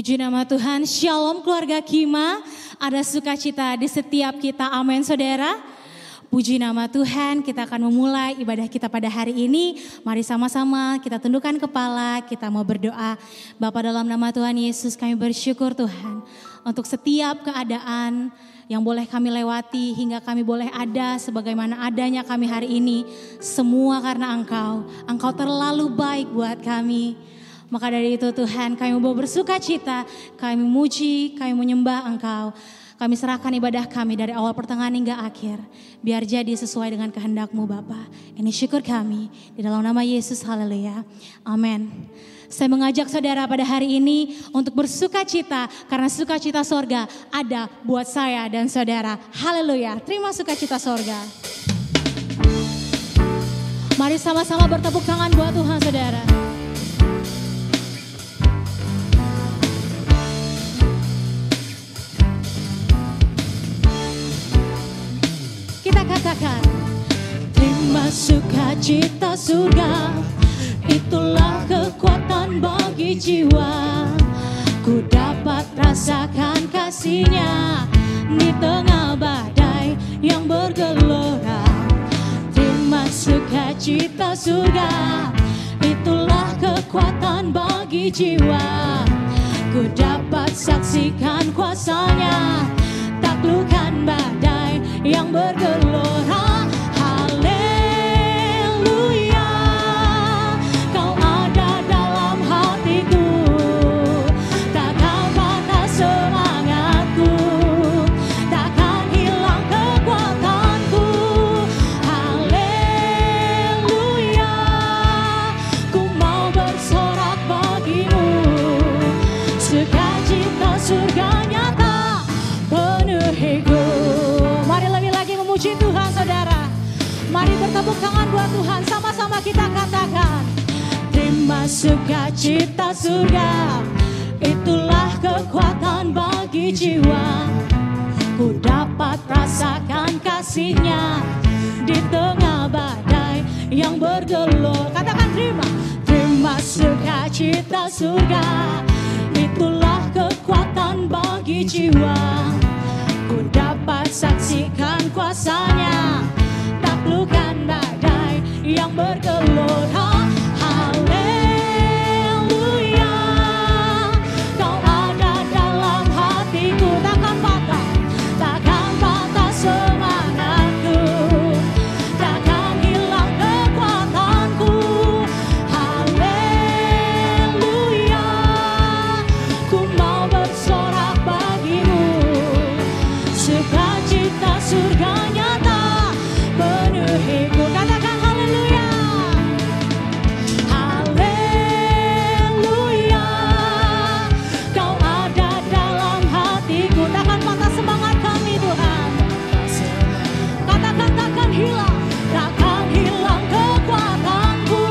Puji nama Tuhan, Shalom keluarga Kima, ada sukacita di setiap kita, amin saudara. Puji nama Tuhan, kita akan memulai ibadah kita pada hari ini. Mari sama-sama kita tundukkan kepala, kita mau berdoa. Bapa dalam nama Tuhan Yesus, kami bersyukur Tuhan untuk setiap keadaan yang boleh kami lewati hingga kami boleh ada sebagaimana adanya kami hari ini. Semua karena Engkau terlalu baik buat kami. Maka dari itu Tuhan, kami mau bersuka cita, kami memuji, kami menyembah Engkau. Kami serahkan ibadah kami dari awal pertengahan hingga akhir. Biar jadi sesuai dengan kehendak-Mu Bapa. Ini syukur kami di dalam nama Yesus, haleluya. Amin. Saya mengajak saudara pada hari ini untuk bersuka cita. Karena sukacita sorga ada buat saya dan saudara. Haleluya, terima sukacita sorga. Mari sama-sama bertepuk tangan buat Tuhan saudara. Kita katakan, terima sukacita surga, itulah kekuatan bagi jiwa. Ku dapat rasakan kasih-Nya di tengah badai yang bergelora. Terima sukacita surga, itulah kekuatan bagi jiwa. Ku dapat saksikan kuasa-Nya, taklukkan badai yang bergelora. Haleluya, Kau ada dalam hatiku, takkan patah semangatku, takkan hilang kekuatanku. Haleluya, ku mau bersorak bagimu, sukacita surga nyata penuhiku. Mari lebih lagi memuji Tuhan saudara. Mari bertepuk tangan buat Tuhan. Sama-sama kita katakan, terima sukacita surga, itulah kekuatan bagi jiwa. Ku dapat rasakan kasih-Nya di tengah badai yang bergelora. Katakan terima sukacita surga, itulah kekuatan bagi jiwa. Ku dapat saksikan kuasa-Nya, taklukkan badai yang bergelora. Haleluya, Kau ada dalam hatiku, takkan patah semangatku, takkan hilang kekuatanku. Haleluya, ku mau bersorak bagimu, sukacita surga nyata penuhiku. Katakan haleluya, haleluya, Kau ada dalam hatiku, takkan patah semangat kami Tuhan. Katakan takkan hilang kekuatanku.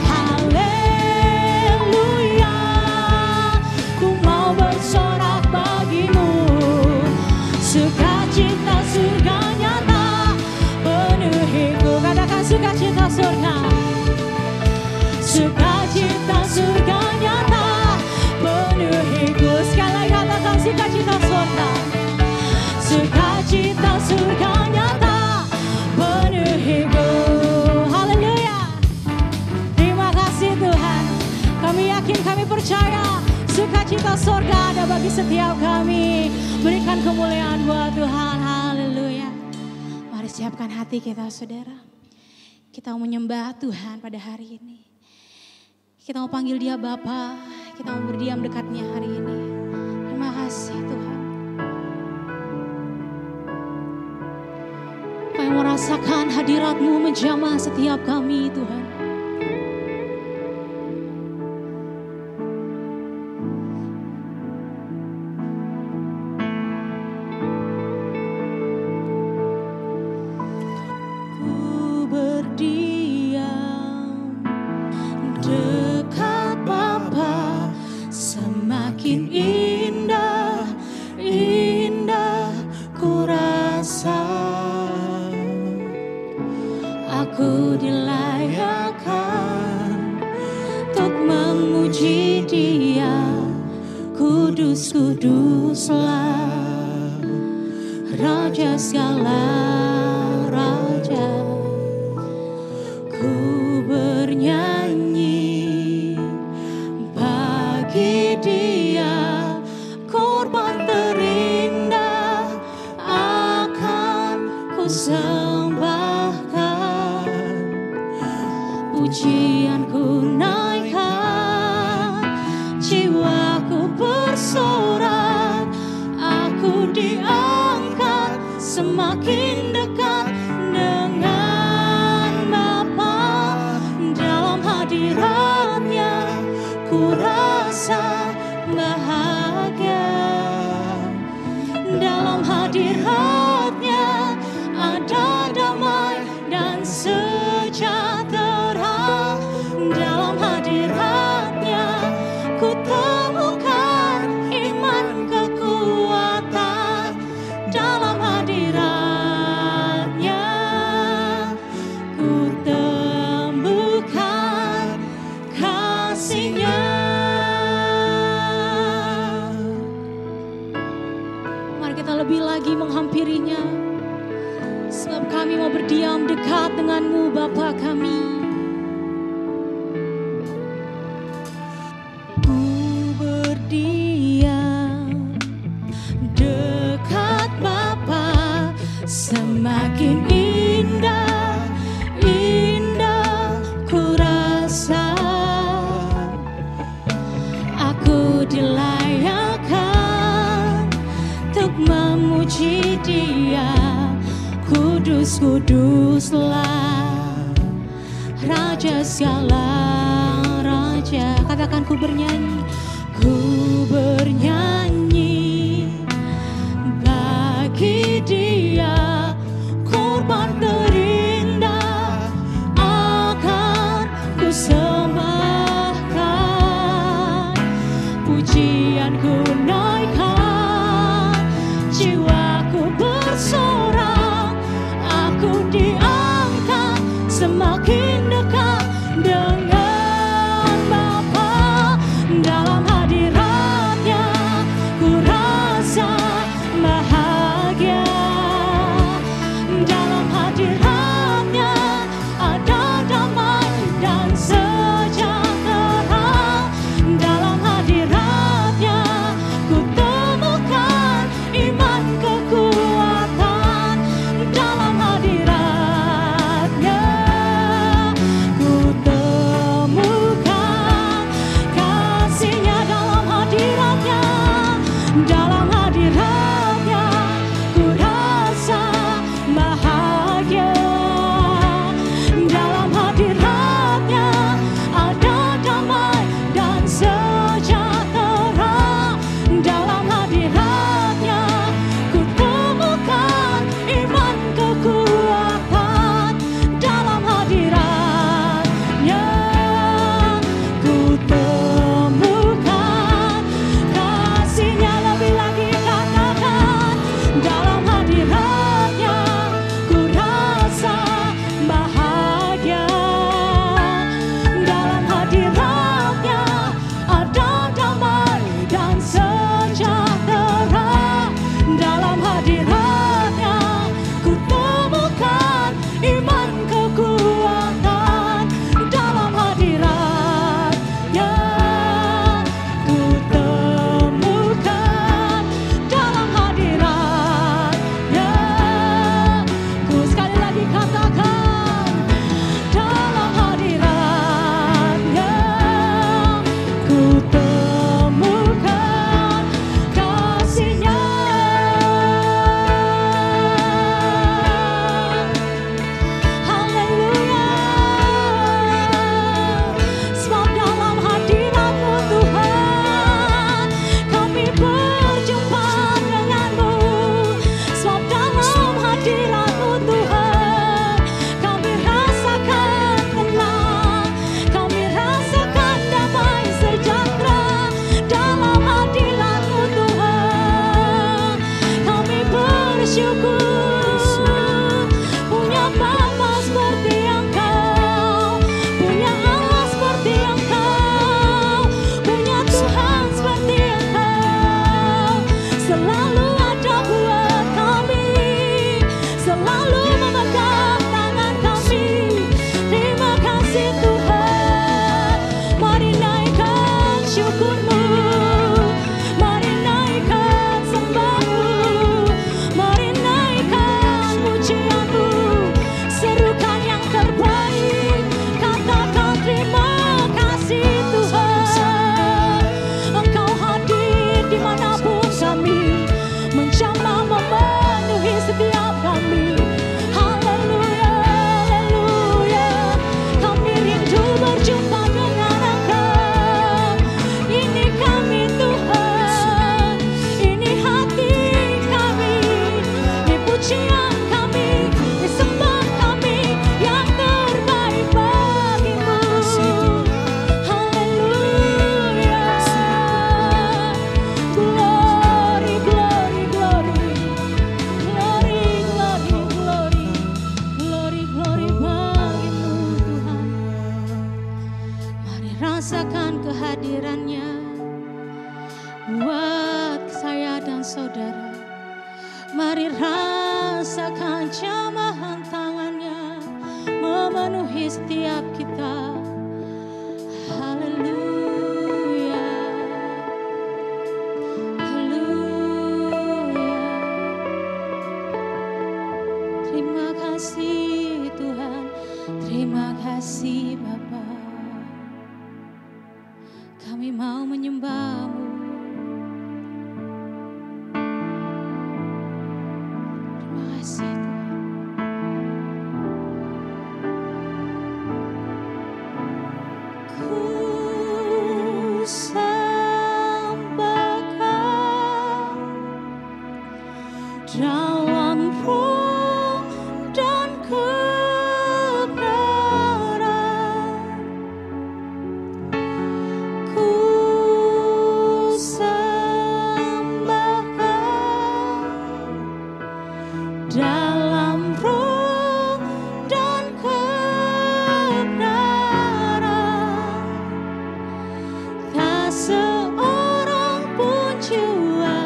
Haleluya, ku mau bersorak bagimu, sukacita surga nyata penuhiku. Katakan sukacita surga, sukacita surga nyata penuhiku. Sekali lagi katakan sukacita surga, sukacita surga nyata penuhiku. Haleluya, terima kasih Tuhan. Kami yakin, kami percaya sukacita surga ada bagi setiap kami. Berikan kemuliaan buat Tuhan. Haleluya. Mari siapkan hati kita saudara. Kita mau menyembah Tuhan pada hari ini. Kita mau panggil Dia Bapa. Kita mau berdiam dekatnya hari ini. Terima kasih Tuhan. Kami merasakan hadirat-Mu menjamah setiap kami Tuhan. Aku dilayakkan untuk memuji Dia, ku kuduslah Raja segala raja. Ku bernyanyi bagi Dia, korban terindah akan ku sembahkan, pujianku naikkan, jiwaku bersorak, aku diangkat semakin dekat dengan Bapa. Dalam hadiratnya ku rasa bahagia, dalam hadiratnya ada damai dan sejahtera. Dalam hadiratnya ku temukan iman kekuatan. Dalam hadiratnya ku temukan kasih-Nya. Mari kita lebih lagi menghampirinya, sebab kami mau berdiam dekat dengan-Mu Bapa kami. Ku berdiam dekat Bapa, semakin indah, indah ku rasa. Aku dilayakkan untuk memuji Dia. Kudus, kuduslah Raja segala raja. Katakan, ku bernyanyi, ku bernyanyi bagi Dia, korban terindah akan ku sembahkan, pujianku naikkan, jiwaku bersorak, aku diangkat semakin dekat dengan Bapa. Dalam hadiratnya ku rasa bahagia, dalam hadiratnya ada damai dan sejahtera. Dalam hadiratnya ku temukan iman kekuatan. Dalam hadiratnya ku temukan kasih-Nya. Dalam hadiratnya, dalam hadiratnya ku rasa bahagia, dalam hadiratnya ada damai dan sejahtera. Dalam hadiratnya ku temukan iman kekuatan. Dalam hadiratnya ku temukan kasih-Nya. Lebih lagi katakan, dalam hadiratnya ku rasa bahagia, dalam hadiratnya ada damai dan sejahtera. Dalam hadiratnya ku temukan iman kekuatan. Dalam hadiratnya ku temukan, dalam hadiratnya ku, sekali lagi katakan, dalam hadiratnya ku temukan kasih-Nya. Haleluya. Sebab dalam hadirat-Mu Tuhan kami berjumpa dengan-Mu. Sebab dalam hadirat-Mu Tuhan kami rasakan tenang, kami rasakan damai sejahtera. Dalam hadirat-Mu Tuhan kami bersyukur, punya Bapa seperti Engkau, punya Allah seperti Engkau, punya Tuhan seperti Engkau. Mari rasakan jamahan tangannya memenuhi setiap kita. Haleluya, haleluya. Terima kasih Tuhan, terima kasih Bapa. Kami mau menyembah-Mu. Terima kasih Tuhan. Ku sembah Kau dalam roh dan kebenaran. Ku sembah Kau dalam roh dan kebenaran. Tak seorang pun jua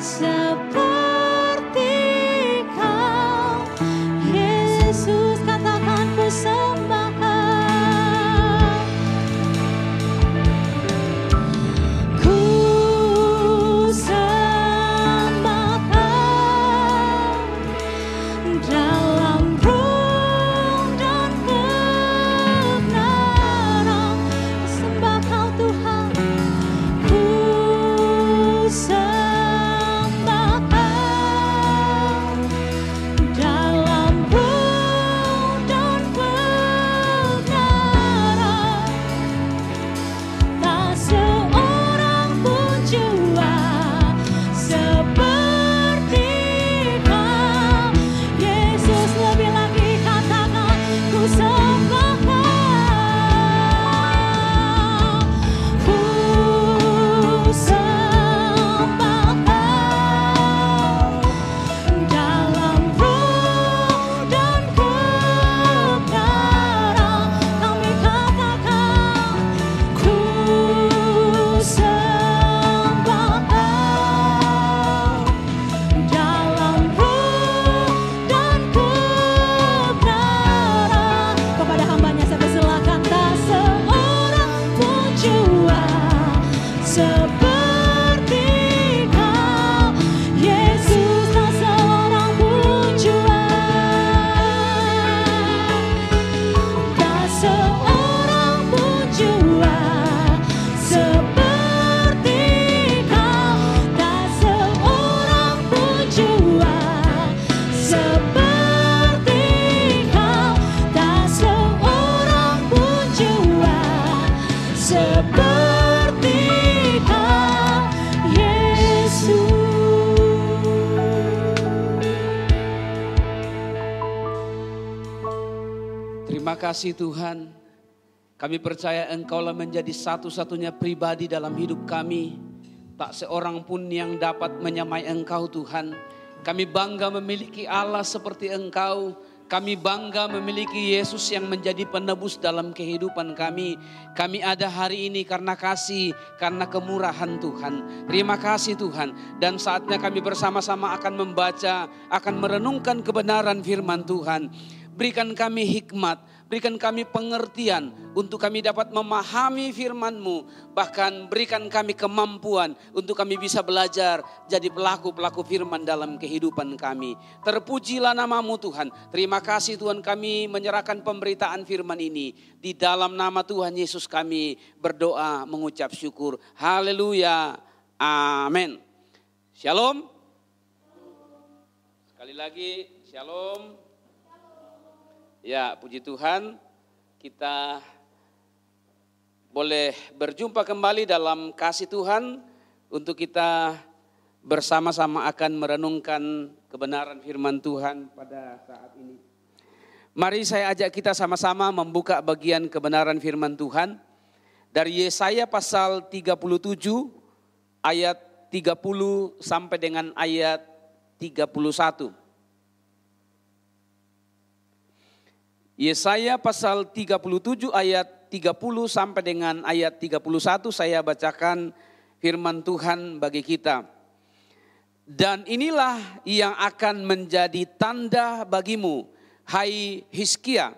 seperti Kau, Yesus. Katakan ku sembah Kau. Ku sembah Kau dalam roh dan kebenaran. Sembah Kau Tuhan. Ku sembah Kau dalam roh dan kebenaran. Tak seorang pun jua seperti Kau, Yesus. Lebih lagi katakan ku sembah Kau. Ku sembah Kau dalam roh dan kebenaran. Kami katakan ku sembah Kau dalam roh dan kebenaran. Kepada hamba-Nya saya persilakan. Tak seorang pun jua seperti Kau, Yesus. Tak seorang pun jua, tak seorang pun jua seperti Kau, tak seorang pun jua seperti Kau, tak seorang pun jua seperti Kau, Yesus. Terima kasih Tuhan. Kami percaya Engkaulah menjadi satu-satunya pribadi dalam hidup kami. Tak seorang pun yang dapat menyamai Engkau Tuhan. Kami bangga memiliki Allah seperti Engkau. Kami bangga memiliki Yesus yang menjadi penebus dalam kehidupan kami. Kami ada hari ini karena kasih, karena kemurahan Tuhan. Terima kasih Tuhan. Dan saatnya kami bersama-sama akan membaca, akan merenungkan kebenaran firman Tuhan. Berikan kami hikmat, berikan kami pengertian untuk kami dapat memahami firman-Mu. Bahkan berikan kami kemampuan untuk kami bisa belajar jadi pelaku-pelaku firman dalam kehidupan kami. Terpujilah nama-Mu Tuhan. Terima kasih Tuhan, kami menyerahkan pemberitaan firman ini. Di dalam nama Tuhan Yesus kami berdoa mengucap syukur. Haleluya. Amin. Shalom. Sekali lagi shalom. Ya, puji Tuhan, kita boleh berjumpa kembali dalam kasih Tuhan untuk kita bersama-sama akan merenungkan kebenaran firman Tuhan pada saat ini. Mari saya ajak kita sama-sama membuka bagian kebenaran firman Tuhan dari Yesaya pasal 37 ayat 30 sampai dengan ayat 31. Yesaya pasal 37 ayat 30 sampai dengan ayat 31 saya bacakan firman Tuhan bagi kita. Dan inilah yang akan menjadi tanda bagimu, hai Hizkia.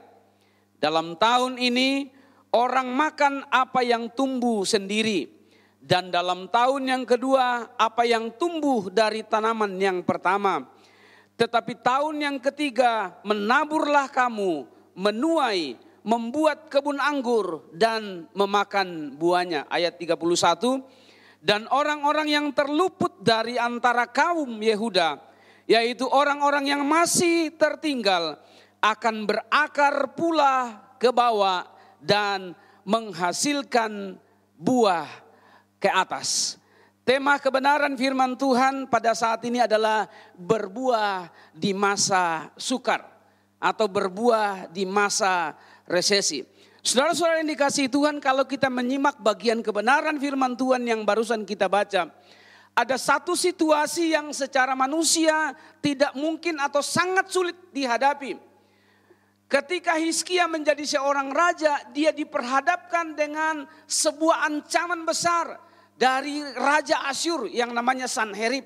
Dalam tahun ini orang makan apa yang tumbuh sendiri. Dan dalam tahun yang kedua apa yang tumbuh dari tanaman yang pertama. Tetapi tahun yang ketiga menaburlah kamu, menuai, membuat kebun anggur dan memakan buahnya. Ayat 31. Dan orang-orang yang terluput dari antara kaum Yehuda, yaitu orang-orang yang masih tertinggal, akan berakar pula ke bawah dan menghasilkan buah ke atas. Tema kebenaran firman Tuhan pada saat ini adalah berbuah di masa sukar atau berbuah di masa resesi. Saudara-saudara yang dikasihi Tuhan, kalau kita menyimak bagian kebenaran firman Tuhan yang barusan kita baca, ada satu situasi yang secara manusia tidak mungkin atau sangat sulit dihadapi. Ketika Hizkia menjadi seorang raja, dia diperhadapkan dengan sebuah ancaman besar dari Raja Asyur yang namanya Sanherib.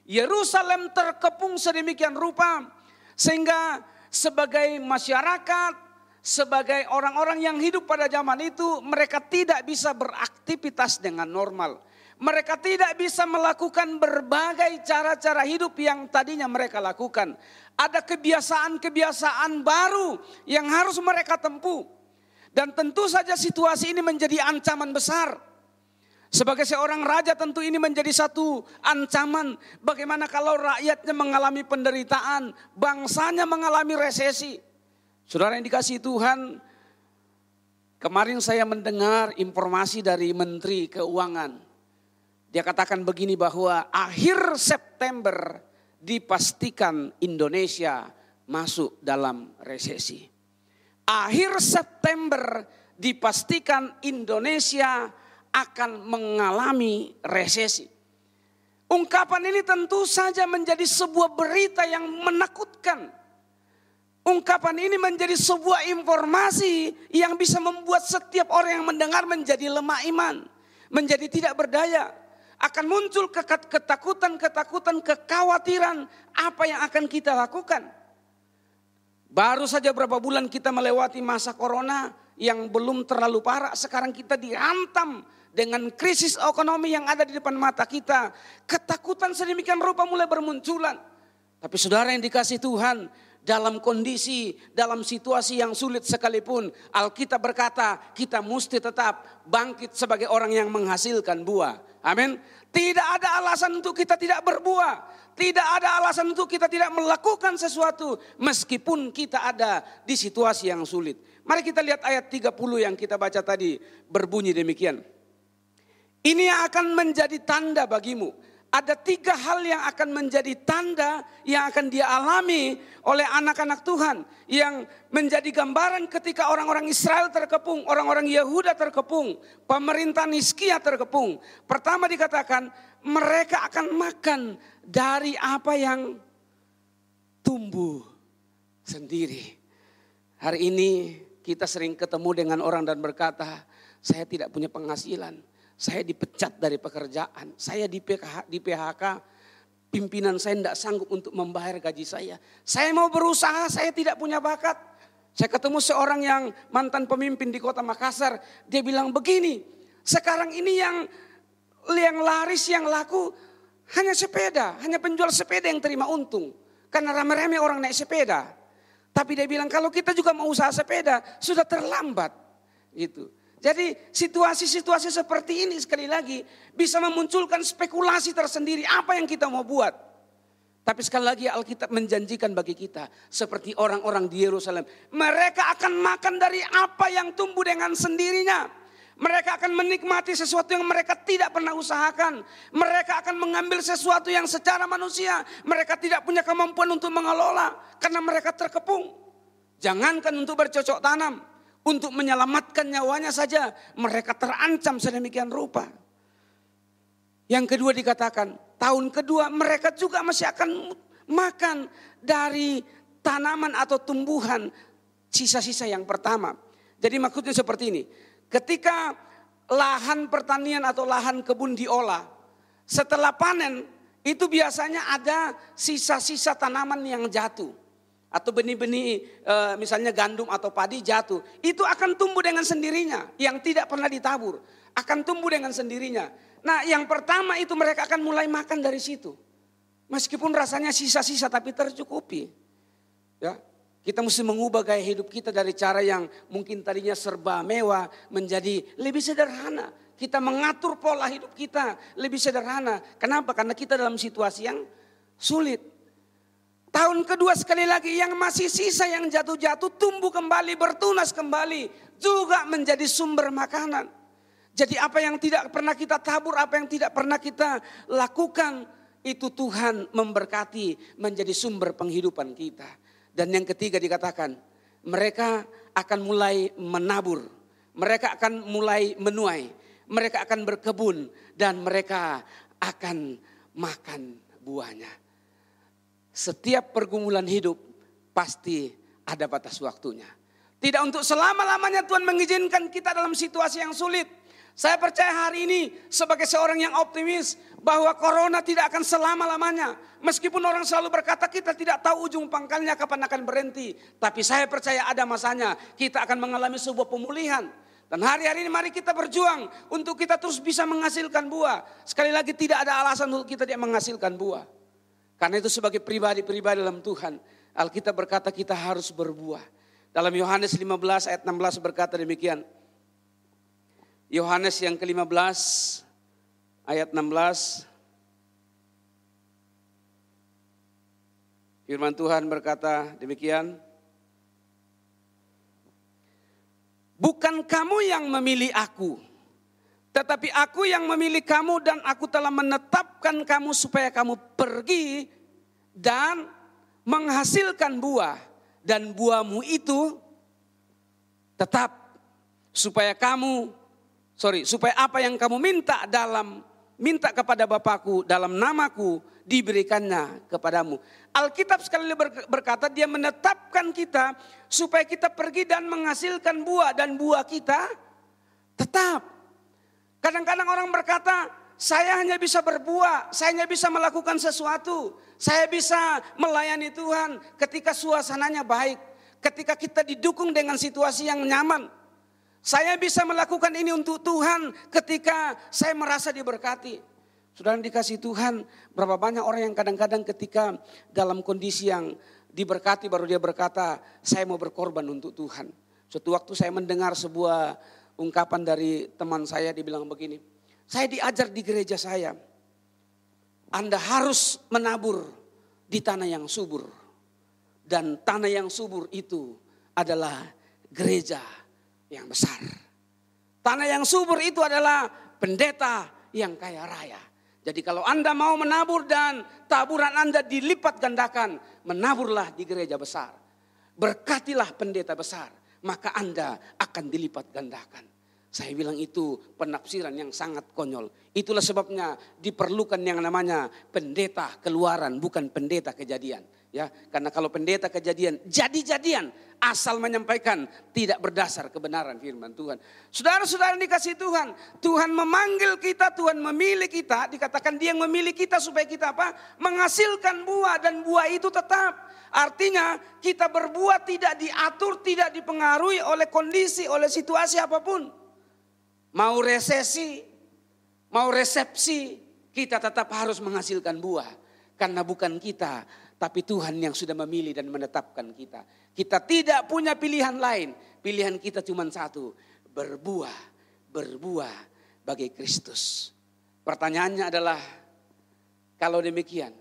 Yerusalem terkepung sedemikian rupa sehingga sebagai masyarakat, sebagai orang-orang yang hidup pada zaman itu, mereka tidak bisa beraktivitas dengan normal. Mereka tidak bisa melakukan berbagai cara-cara hidup yang tadinya mereka lakukan. Ada kebiasaan-kebiasaan baru yang harus mereka tempuh. Dan tentu saja situasi ini menjadi ancaman besar. Sebagai seorang raja tentu ini menjadi satu ancaman. Bagaimana kalau rakyatnya mengalami penderitaan, bangsanya mengalami resesi. Saudara yang dikasihi Tuhan, kemarin saya mendengar informasi dari Menteri Keuangan. Dia katakan begini bahwa akhir September dipastikan Indonesia masuk dalam resesi. Akhir September dipastikan Indonesia akan mengalami resesi. Ungkapan ini tentu saja menjadi sebuah berita yang menakutkan. Ungkapan ini menjadi sebuah informasi yang bisa membuat setiap orang yang mendengar menjadi lemah iman, menjadi tidak berdaya. Akan muncul ketakutan, kekhawatiran apa yang akan kita lakukan. Baru saja berapa bulan kita melewati masa corona yang belum terlalu parah. Sekarang kita dihantam dengan krisis ekonomi yang ada di depan mata kita. Ketakutan sedemikian rupa mulai bermunculan. Tapi saudara yang dikasihi Tuhan, dalam kondisi, dalam situasi yang sulit sekalipun, Alkitab berkata kita mesti tetap bangkit sebagai orang yang menghasilkan buah. Amin. Tidak ada alasan untuk kita tidak berbuah. Tidak ada alasan untuk kita tidak melakukan sesuatu meskipun kita ada di situasi yang sulit. Mari kita lihat ayat 30 yang kita baca tadi, berbunyi demikian. Ini yang akan menjadi tanda bagimu. Ada 3 hal yang akan menjadi tanda yang akan dialami oleh anak-anak Tuhan. Yang menjadi gambaran ketika orang-orang Israel terkepung, orang-orang Yehuda terkepung, pemerintahan Hizkia terkepung. Pertama dikatakan mereka akan makan dari apa yang tumbuh sendiri. Hari ini kita sering ketemu dengan orang dan berkata, saya tidak punya penghasilan. Saya dipecat dari pekerjaan, saya di PHK, pimpinan saya tidak sanggup untuk membayar gaji saya. Saya mau berusaha, saya tidak punya bakat. Saya ketemu seorang yang mantan pemimpin di kota Makassar, dia bilang begini, sekarang ini yang laris, yang laku hanya sepeda, hanya penjual sepeda yang terima untung. Karena rame-rame orang naik sepeda. Tapi dia bilang kalau kita juga mau usaha sepeda, sudah terlambat gitu. Jadi situasi-situasi seperti ini sekali lagi bisa memunculkan spekulasi tersendiri apa yang kita mau buat. Tapi sekali lagi Alkitab menjanjikan bagi kita seperti orang-orang di Yerusalem. Mereka akan makan dari apa yang tumbuh dengan sendirinya. Mereka akan menikmati sesuatu yang mereka tidak pernah usahakan. Mereka akan mengambil sesuatu yang secara manusia mereka tidak punya kemampuan untuk mengelola. Karena mereka terkepung. Jangankan untuk bercocok tanam. Untuk menyelamatkan nyawanya saja mereka terancam sedemikian rupa. Yang kedua dikatakan tahun kedua mereka juga masih akan makan dari tanaman atau tumbuhan sisa-sisa yang pertama. Jadi maksudnya seperti ini. Ketika lahan pertanian atau lahan kebun diolah, setelah panen itu biasanya ada sisa-sisa tanaman yang jatuh. Atau benih-benih misalnya gandum atau padi jatuh. Itu akan tumbuh dengan sendirinya. Yang tidak pernah ditabur. Akan tumbuh dengan sendirinya. Nah yang pertama itu mereka akan mulai makan dari situ. Meskipun rasanya sisa-sisa tapi tercukupi. Ya, kita mesti mengubah gaya hidup kita dari cara yang mungkin tadinya serba mewah menjadi lebih sederhana. Kita mengatur pola hidup kita lebih sederhana. Kenapa? Karena kita dalam situasi yang sulit. Tahun kedua sekali lagi yang masih sisa yang jatuh-jatuh tumbuh kembali, bertunas kembali. Juga menjadi sumber makanan. Jadi apa yang tidak pernah kita tabur, apa yang tidak pernah kita lakukan. Itu Tuhan memberkati menjadi sumber penghidupan kita. Dan yang ketiga dikatakan mereka akan mulai menabur. Mereka akan mulai menuai. Mereka akan berkebun dan mereka akan makan buahnya. Setiap pergumulan hidup pasti ada batas waktunya. Tidak untuk selama-lamanya Tuhan mengizinkan kita dalam situasi yang sulit. Saya percaya hari ini sebagai seorang yang optimis bahwa corona tidak akan selama-lamanya. Meskipun orang selalu berkata kita tidak tahu ujung pangkalnya kapan akan berhenti. Tapi saya percaya ada masanya kita akan mengalami sebuah pemulihan. Dan hari-hari ini mari kita berjuang untuk kita terus bisa menghasilkan buah. Sekali lagi tidak ada alasan untuk kita tidak menghasilkan buah. Karena itu sebagai pribadi-pribadi dalam Tuhan, Alkitab berkata kita harus berbuah. Dalam Yohanes 15 ayat 16 berkata demikian. Yohanes yang ke-15 ayat 16. Firman Tuhan berkata demikian. Bukan kamu yang memilih aku, tetapi aku yang memilih kamu dan aku telah menetapkan kamu supaya kamu pergi dan menghasilkan buah. Dan buahmu itu tetap supaya apa yang kamu minta kepada Bapakku dalam namaku diberikannya kepadamu. Alkitab sekali berkata dia menetapkan kita supaya kita pergi dan menghasilkan buah dan buah kita tetap. Kadang-kadang orang berkata, saya hanya bisa berbuah, saya hanya bisa melakukan sesuatu, saya bisa melayani Tuhan ketika suasananya baik, ketika kita didukung dengan situasi yang nyaman. Saya bisa melakukan ini untuk Tuhan ketika saya merasa diberkati. Saudara dikasih Tuhan, berapa banyak orang yang kadang-kadang ketika dalam kondisi yang diberkati baru dia berkata, saya mau berkorban untuk Tuhan. Suatu waktu saya mendengar sebuah ungkapan dari teman saya, dibilang begini, saya diajar di gereja saya, Anda harus menabur di tanah yang subur. Dan tanah yang subur itu adalah gereja yang besar. Tanah yang subur itu adalah pendeta yang kaya raya. Jadi kalau Anda mau menabur dan taburan Anda dilipat gandakan, menaburlah di gereja besar. Berkatilah pendeta besar, maka Anda akan dilipat gandakan. Saya bilang itu penafsiran yang sangat konyol. Itulah sebabnya diperlukan yang namanya pendeta keluaran, bukan pendeta kejadian. Ya, karena kalau pendeta kejadian jadi-jadian asal menyampaikan tidak berdasar kebenaran firman Tuhan. Saudara-saudara dikasih Tuhan, Tuhan memanggil kita, Tuhan memilih kita, dikatakan Dia yang memilih kita supaya kita apa? Menghasilkan buah dan buah itu tetap. Artinya kita berbuah tidak diatur, tidak dipengaruhi oleh kondisi, oleh situasi apapun. Mau resesi, mau resepsi, kita tetap harus menghasilkan buah. Karena bukan kita, tapi Tuhan yang sudah memilih dan menetapkan kita. Kita tidak punya pilihan lain. Pilihan kita cuma satu. Berbuah bagi Kristus. Pertanyaannya adalah, kalau demikian,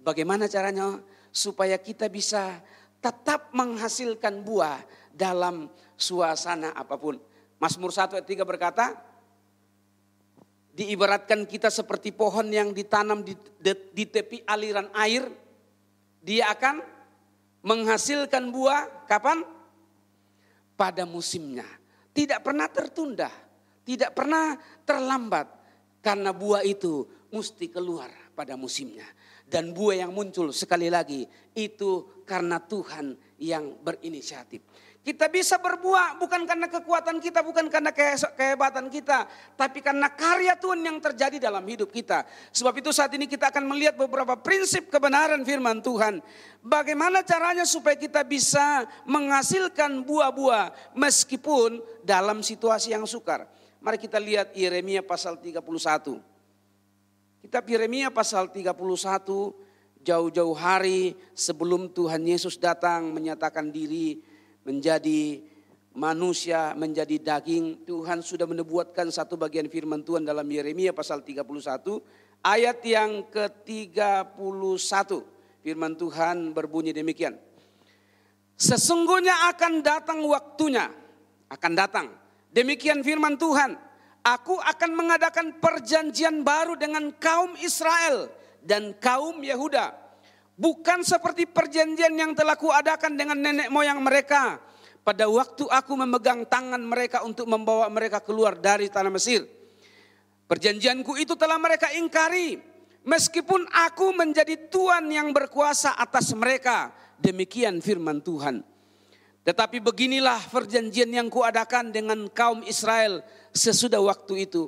bagaimana caranya supaya kita bisa tetap menghasilkan buah dalam suasana apapun. Mazmur 1 ayat 3 berkata, diibaratkan kita seperti pohon yang ditanam di tepi aliran air. Dia akan menghasilkan buah kapan? Pada musimnya. Tidak pernah tertunda, tidak pernah terlambat. Karena buah itu mesti keluar pada musimnya. Dan buah yang muncul sekali lagi itu karena Tuhan yang berinisiatif. Kita bisa berbuah bukan karena kekuatan kita, bukan karena kehebatan kita, tapi karena karya Tuhan yang terjadi dalam hidup kita. Sebab itu saat ini kita akan melihat beberapa prinsip kebenaran firman Tuhan. Bagaimana caranya supaya kita bisa menghasilkan buah-buah meskipun dalam situasi yang sukar. Mari kita lihat Yeremia pasal 31. Kitab Yeremia pasal 31, jauh-jauh hari sebelum Tuhan Yesus datang menyatakan diri menjadi manusia, menjadi daging, Tuhan sudah menubuatkan satu bagian firman Tuhan dalam Yeremia pasal 31 ayat yang ke-31. Firman Tuhan berbunyi demikian. Sesungguhnya akan datang waktunya, akan datang. Demikian firman Tuhan, aku akan mengadakan perjanjian baru dengan kaum Israel dan kaum Yehuda. Bukan seperti perjanjian yang telah kuadakan dengan nenek moyang mereka pada waktu aku memegang tangan mereka untuk membawa mereka keluar dari tanah Mesir. Perjanjianku itu telah mereka ingkari, meskipun aku menjadi Tuhan yang berkuasa atas mereka. Demikian firman Tuhan. Tetapi beginilah perjanjian yang kuadakan dengan kaum Israel sesudah waktu itu.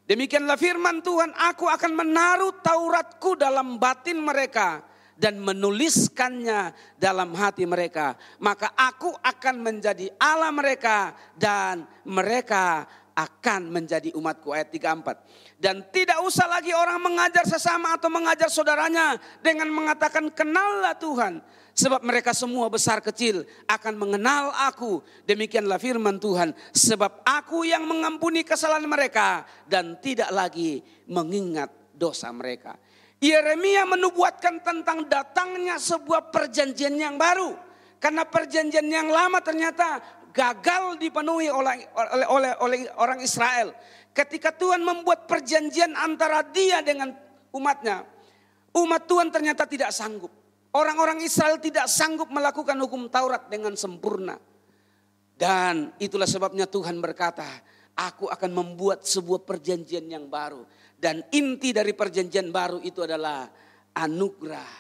Demikianlah firman Tuhan, aku akan menaruh Tauratku dalam batin mereka dan menuliskannya dalam hati mereka. Maka aku akan menjadi Allah mereka dan mereka akan menjadi umatku. Ayat 34. Dan tidak usah lagi orang mengajar sesama atau mengajar saudaranya dengan mengatakan kenallah Tuhan. Sebab mereka semua besar kecil akan mengenal aku. Demikianlah firman Tuhan. Sebab aku yang mengampuni kesalahan mereka dan tidak lagi mengingat dosa mereka. Yeremia menubuatkan tentang datangnya sebuah perjanjian yang baru. Karena perjanjian yang lama ternyata gagal dipenuhi oleh orang Israel. Ketika Tuhan membuat perjanjian antara dia dengan umatnya, umat Tuhan ternyata tidak sanggup. Orang-orang Israel tidak sanggup melakukan hukum Taurat dengan sempurna. Dan itulah sebabnya Tuhan berkata, aku akan membuat sebuah perjanjian yang baru. Dan inti dari perjanjian baru itu adalah anugerah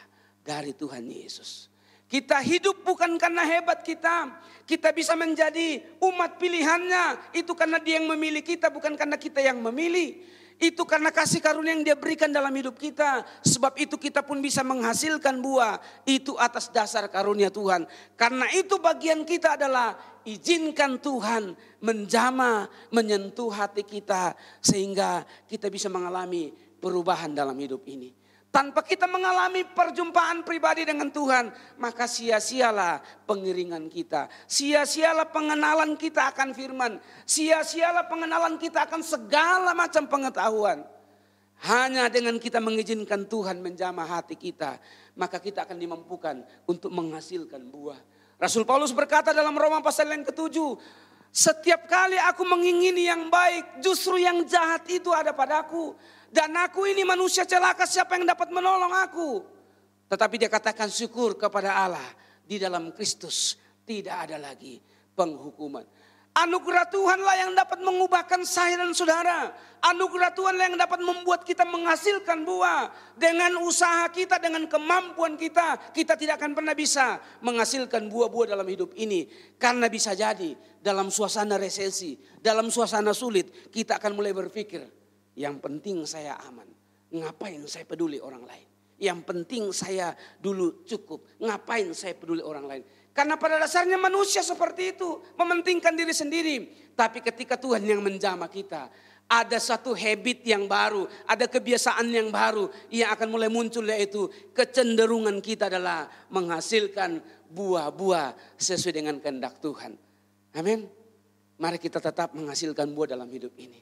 dari Tuhan Yesus. Kita hidup bukan karena hebat kita. Kita bisa menjadi umat pilihannya. Itu karena dia yang memilih kita, bukan karena kita yang memilih. Itu karena kasih karunia yang dia berikan dalam hidup kita. Sebab itu kita pun bisa menghasilkan buah. Itu atas dasar karunia Tuhan. Karena itu bagian kita adalah izinkan Tuhan menjamah, menyentuh hati kita. Sehingga kita bisa mengalami perubahan dalam hidup ini. Tanpa kita mengalami perjumpaan pribadi dengan Tuhan, maka sia-sialah pengiringan kita. Sia-sialah pengenalan kita akan firman. Sia-sialah pengenalan kita akan segala macam pengetahuan. Hanya dengan kita mengizinkan Tuhan menjamah hati kita, maka kita akan dimampukan untuk menghasilkan buah. Rasul Paulus berkata dalam Roma pasal yang ke-7, setiap kali aku mengingini yang baik, justru yang jahat itu ada padaku. Dan aku ini manusia celaka, siapa yang dapat menolong aku? Tetapi dia katakan syukur kepada Allah, di dalam Kristus tidak ada lagi penghukuman. Anugerah Tuhanlah yang dapat mengubahkan saya dan saudara. Anugerah Tuhanlah yang dapat membuat kita menghasilkan buah. Dengan usaha kita, dengan kemampuan kita, kita tidak akan pernah bisa menghasilkan buah-buah dalam hidup ini. Karena bisa jadi dalam suasana resesi, dalam suasana sulit, kita akan mulai berpikir, yang penting saya aman. Ngapain saya peduli orang lain? Yang penting saya dulu cukup. Ngapain saya peduli orang lain? Karena pada dasarnya manusia seperti itu. Mementingkan diri sendiri. Tapi ketika Tuhan yang menjamah kita, ada satu habit yang baru. Ada kebiasaan yang baru. Yang akan mulai muncul, yaitu kecenderungan kita adalah menghasilkan buah-buah sesuai dengan kehendak Tuhan. Amin. Mari kita tetap menghasilkan buah dalam hidup ini.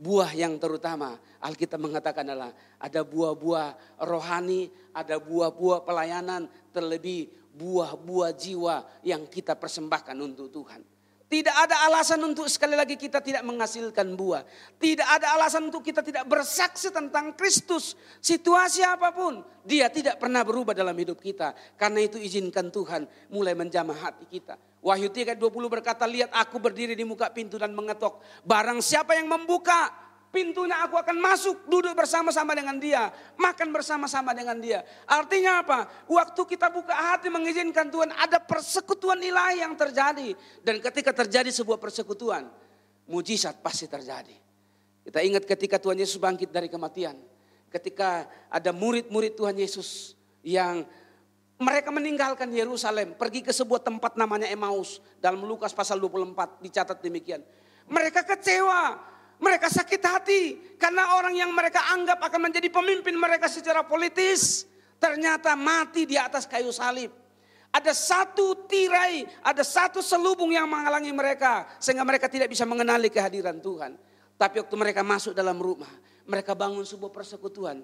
Buah yang terutama Alkitab mengatakan adalah ada buah-buah rohani, ada buah-buah pelayanan, terlebih buah-buah jiwa yang kita persembahkan untuk Tuhan. Tidak ada alasan untuk sekali lagi kita tidak menghasilkan buah. Tidak ada alasan untuk kita tidak bersaksi tentang Kristus. Situasi apapun, dia tidak pernah berubah dalam hidup kita. Karena itu izinkan Tuhan mulai menjamah hati kita. Wahyu 3:20 berkata, lihat aku berdiri di muka pintu dan mengetok. Barang siapa yang membuka, pintunya aku akan masuk, duduk bersama-sama dengan dia, makan bersama-sama dengan dia. Artinya apa? Waktu kita buka hati mengizinkan Tuhan, ada persekutuan ilahi yang terjadi. Dan ketika terjadi sebuah persekutuan, mujizat pasti terjadi. Kita ingat ketika Tuhan Yesus bangkit dari kematian. Ketika ada murid-murid Tuhan Yesus yang mereka meninggalkan Yerusalem, pergi ke sebuah tempat namanya Emmaus. Dalam Lukas pasal 24 dicatat demikian. Mereka kecewa. Mereka sakit hati karena orang yang mereka anggap akan menjadi pemimpin mereka secara politis ternyata mati di atas kayu salib. Ada satu tirai, ada satu selubung yang menghalangi mereka sehingga mereka tidak bisa mengenali kehadiran Tuhan. Tapi waktu mereka masuk dalam rumah, mereka bangun sebuah persekutuan.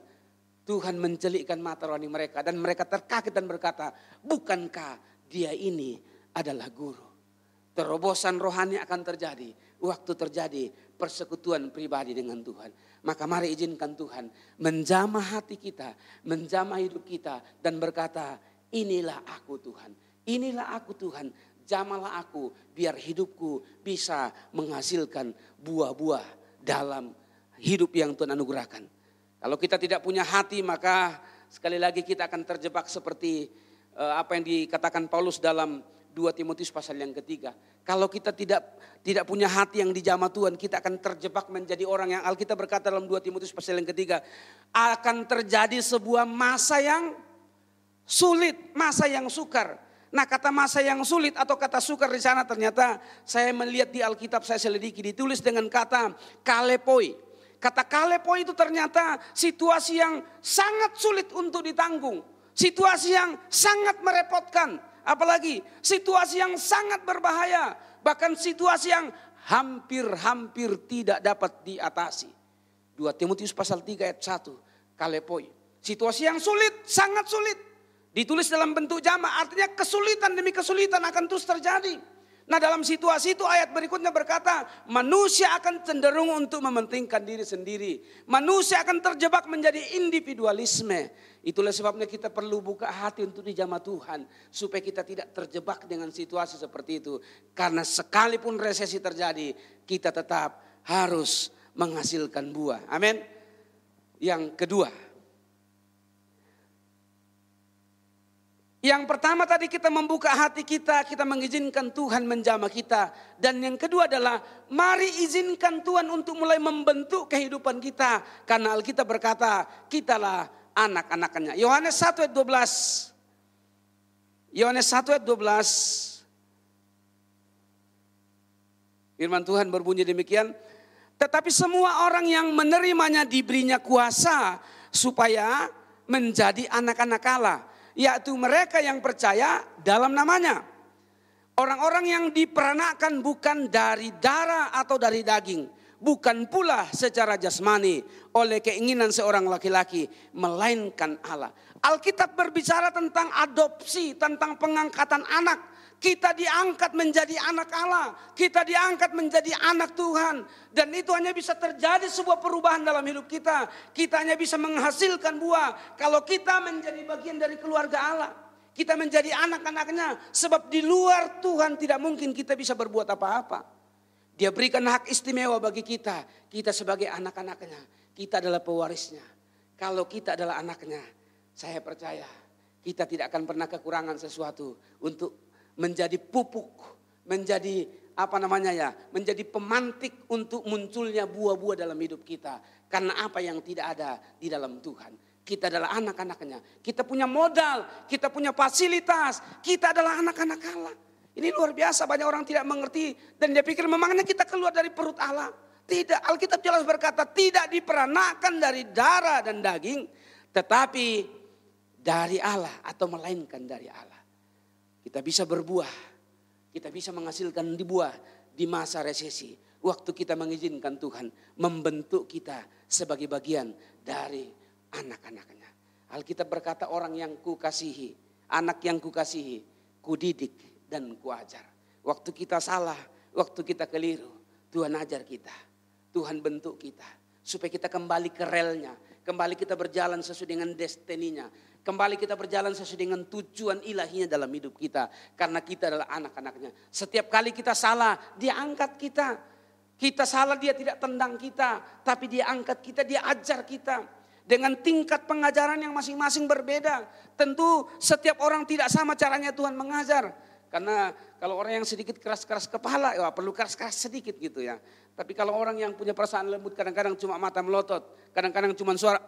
Tuhan mencelikkan mata rohani mereka dan mereka terkaget dan berkata, bukankah dia ini adalah guru? Terobosan rohani akan terjadi waktu terjadi persekutuan pribadi dengan Tuhan. Maka mari izinkan Tuhan menjamah hati kita, menjamah hidup kita dan berkata, inilah aku Tuhan, inilah aku Tuhan, jamalah aku biar hidupku bisa menghasilkan buah-buah dalam hidup yang Tuhan anugerahkan. Kalau kita tidak punya hati maka sekali lagi kita akan terjebak seperti apa yang dikatakan Paulus dalam 2 Timotius pasal yang ketiga. Kalau kita tidak punya hati yang dijamah Tuhan, kita akan terjebak menjadi orang yang Alkitab berkata dalam 2 Timotius pasal yang ketiga, akan terjadi sebuah masa yang sulit, masa yang sukar. Nah, kata masa yang sulit atau kata sukar di sana ternyata saya melihat di Alkitab, saya selidiki ditulis dengan kata kalepoi. Kata kalepoi itu ternyata situasi yang sangat sulit untuk ditanggung, situasi yang sangat merepotkan. Apalagi situasi yang sangat berbahaya. Bahkan situasi yang hampir tidak dapat diatasi. 2 Timotius pasal 3 ayat 1. Kalepoi. Situasi yang sulit, sangat sulit. Ditulis dalam bentuk jamak. Artinya kesulitan demi kesulitan akan terus terjadi. Nah, dalam situasi itu ayat berikutnya berkata, manusia akan cenderung untuk mementingkan diri sendiri. Manusia akan terjebak menjadi individualisme. Itulah sebabnya kita perlu buka hati untuk dijamah Tuhan. Supaya kita tidak terjebak dengan situasi seperti itu. Karena sekalipun resesi terjadi, kita tetap harus menghasilkan buah. Amin. Yang kedua. Yang pertama tadi kita membuka hati kita mengizinkan Tuhan menjamah kita. Dan yang kedua adalah mari izinkan Tuhan untuk mulai membentuk kehidupan kita. Karena Alkitab berkata kitalah anak-anaknya. Yohanes 1 ayat 12. Yohanes 1 ayat 12. Firman Tuhan berbunyi demikian. Tetapi semua orang yang menerimanya diberinya kuasa supaya menjadi anak-anak Allah. Yaitu mereka yang percaya dalam namanya. Orang-orang yang diperanakan bukan dari darah atau dari daging. Bukan pula secara jasmani oleh keinginan seorang laki-laki. Melainkan Allah. Alkitab berbicara tentang adopsi, tentang pengangkatan anak. Kita diangkat menjadi anak Allah. Kita diangkat menjadi anak Tuhan. Dan itu hanya bisa terjadi sebuah perubahan dalam hidup kita. Kita hanya bisa menghasilkan buah kalau kita menjadi bagian dari keluarga Allah. Kita menjadi anak-anaknya. Sebab di luar Tuhan tidak mungkin kita bisa berbuat apa-apa. Dia berikan hak istimewa bagi kita. Kita sebagai anak-anaknya. Kita adalah pewarisnya. Kalau kita adalah anaknya, saya percaya kita tidak akan pernah kekurangan sesuatu untuk menjadi pupuk, menjadi menjadi pemantik untuk munculnya buah-buah dalam hidup kita. Karena apa yang tidak ada di dalam Tuhan. Kita adalah anak-anaknya. Kita punya modal, kita punya fasilitas. Kita adalah anak-anak Allah. Ini luar biasa, banyak orang tidak mengerti. Dan dia pikir memangnya kita keluar dari perut Allah. Tidak, Alkitab jelas berkata tidak diperanakan dari darah dan daging. Tetapi dari Allah atau melainkan dari Allah. Kita bisa berbuah, kita bisa menghasilkan buah di masa resesi. Waktu kita mengizinkan Tuhan membentuk kita sebagai bagian dari anak-anaknya. Alkitab berkata orang yang kukasihi, anak yang kukasihi, kudidik dan kuajar. Waktu kita salah, waktu kita keliru, Tuhan ajar kita, Tuhan bentuk kita. Supaya kita kembali ke relnya, kembali kita berjalan sesuai dengan destininya. Kembali kita berjalan sesuai dengan tujuan ilahinya dalam hidup kita. Karena kita adalah anak-anaknya. Setiap kali kita salah, dia angkat kita. Kita salah, dia tidak tendang kita, tapi dia angkat kita, dia ajar kita. Dengan tingkat pengajaran yang masing-masing berbeda. Tentu setiap orang tidak sama caranya Tuhan mengajar. Karena kalau orang yang sedikit keras-keras kepala, ya perlu keras-keras sedikit gitu ya. Tapi kalau orang yang punya perasaan lembut, kadang-kadang cuma mata melotot, kadang-kadang cuma suara,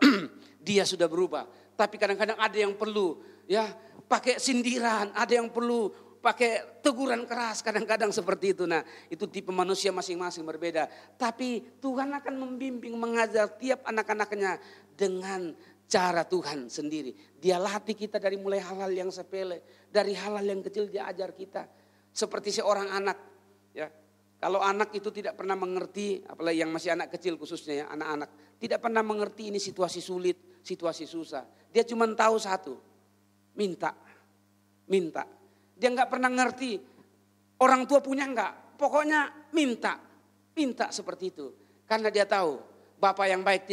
dia sudah berubah. Tapi kadang-kadang ada yang perlu ya pakai sindiran, ada yang perlu pakai teguran keras, kadang-kadang seperti itu. Nah, itu tipe manusia masing-masing berbeda. Tapi Tuhan akan membimbing, mengajar tiap anak-anaknya dengan cara Tuhan sendiri. Dia latih kita dari mulai hal-hal yang sepele, dari hal-hal yang kecil dia ajar kita. Seperti seorang anak, ya. Kalau anak itu tidak pernah mengerti, apalagi yang masih anak kecil khususnya ya, anak-anak tidak pernah mengerti ini situasi sulit, situasi susah. Dia cuma tahu satu, minta. Dia nggak pernah ngerti orang tua punya enggak, pokoknya minta seperti itu. Karena dia tahu Bapa yang baik